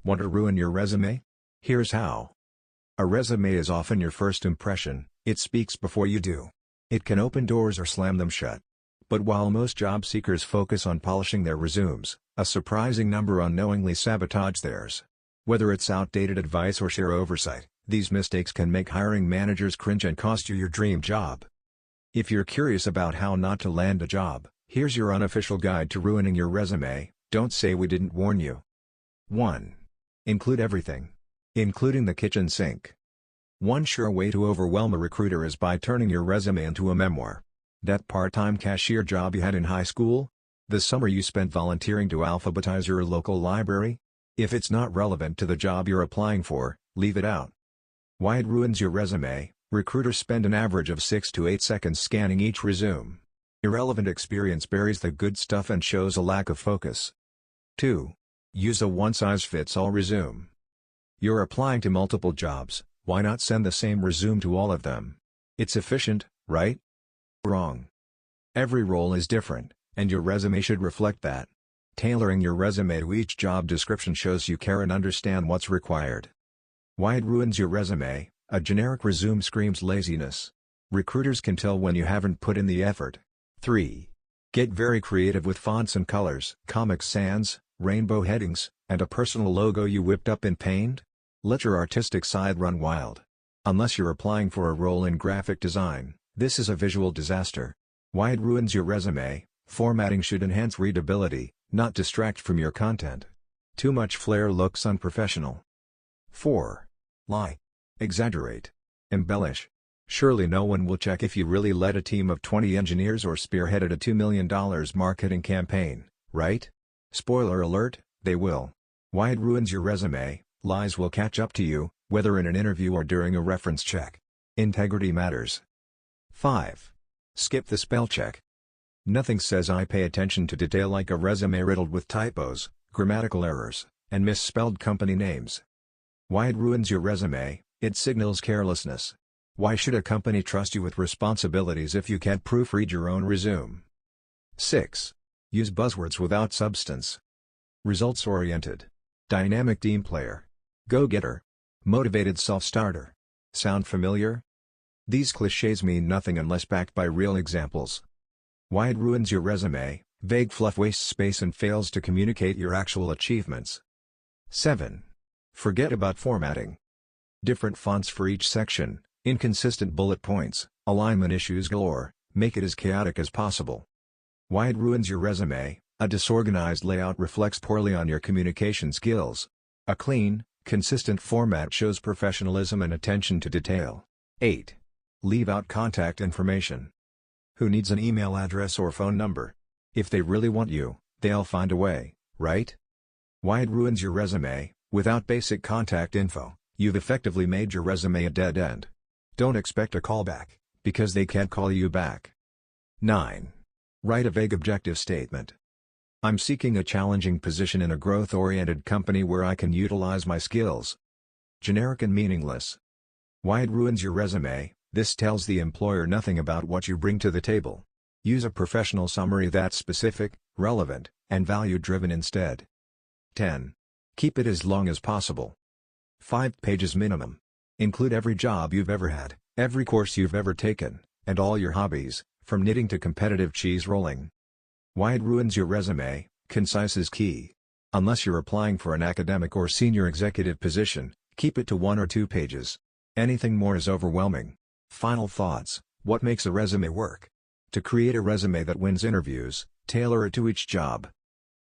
Want to ruin your resume? Here's how. A resume is often your first impression. It speaks before you do. It can open doors or slam them shut. But while most job seekers focus on polishing their resumes, a surprising number unknowingly sabotage theirs. Whether it's outdated advice or sheer oversight, these mistakes can make hiring managers cringe and cost you your dream job. If you're curious about how not to land a job, here's your unofficial guide to ruining your resume. Don't say we didn't warn you. 1. Include everything, including the kitchen sink. One sure way to overwhelm a recruiter is by turning your resume into a memoir. That part-time cashier job you had in high school? The summer you spent volunteering to alphabetize your local library? If it's not relevant to the job you're applying for, leave it out. Why it ruins your resume? Recruiters spend an average of 6 to 8 seconds scanning each resume. Irrelevant experience buries the good stuff and shows a lack of focus. 2. Use a one-size-fits-all resume. You're applying to multiple jobs, why not send the same resume to all of them? It's efficient, right? Wrong. Every role is different, and your resume should reflect that. Tailoring your resume to each job description shows you care and understand what's required. Why it ruins your resume? A generic resume screams laziness. Recruiters can tell when you haven't put in the effort. 3. Get very creative with fonts and colors. Comic Sans, rainbow headings, and a personal logo you whipped up in Paint? Let your artistic side run wild. Unless you're applying for a role in graphic design, this is a visual disaster. Why it ruins your resume? Formatting should enhance readability, not distract from your content. Too much flair looks unprofessional. 4. Lie. Exaggerate. Embellish. Surely no one will check if you really led a team of 20 engineers or spearheaded a $2 million marketing campaign, right? Spoiler alert, they will. Why it ruins your resume? Lies will catch up to you, whether in an interview or during a reference check. Integrity matters. 5. Skip the spell check. Nothing says I pay attention to detail like a resume riddled with typos, grammatical errors, and misspelled company names. Why it ruins your resume? It signals carelessness. Why should a company trust you with responsibilities if you can't proofread your own resume? 6. Use buzzwords without substance. Results-oriented. Dynamic team player. Go-getter. Motivated self-starter. Sound familiar? These clichés mean nothing unless backed by real examples. Why it ruins your resume? Vague fluff wastes space and fails to communicate your actual achievements. 7. Forget about formatting. Different fonts for each section, inconsistent bullet points, alignment issues galore, make it as chaotic as possible. Why it ruins your resume? A disorganized layout reflects poorly on your communication skills. A clean, consistent format shows professionalism and attention to detail. 8. Leave out contact information. Who needs an email address or phone number? If they really want you, they'll find a way, right? Why it ruins your resume? Without basic contact info, you've effectively made your resume a dead end. Don't expect a callback, because they can't call you back. 9. Write a vague objective statement. I'm seeking a challenging position in a growth-oriented company where I can utilize my skills. Generic and meaningless. Why it ruins your resume? This tells the employer nothing about what you bring to the table. Use a professional summary that's specific, relevant, and value-driven instead. 10. Keep it as long as possible. 5 pages minimum. Include every job you've ever had, every course you've ever taken, and all your hobbies, from knitting to competitive cheese rolling. Why it ruins your resume? Concise is key. Unless you're applying for an academic or senior executive position, keep it to 1 or 2 pages. Anything more is overwhelming. Final thoughts. What makes a resume work? To create a resume that wins interviews, tailor it to each job.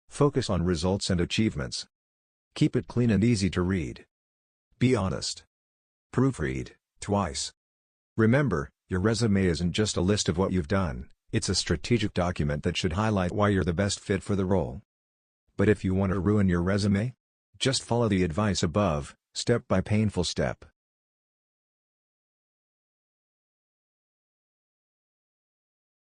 Focus on results and achievements. Keep it clean and easy to read. Be honest. Proofread, twice. Remember, your resume isn't just a list of what you've done, it's a strategic document that should highlight why you're the best fit for the role. But if you want to ruin your resume, just follow the advice above, step by painful step.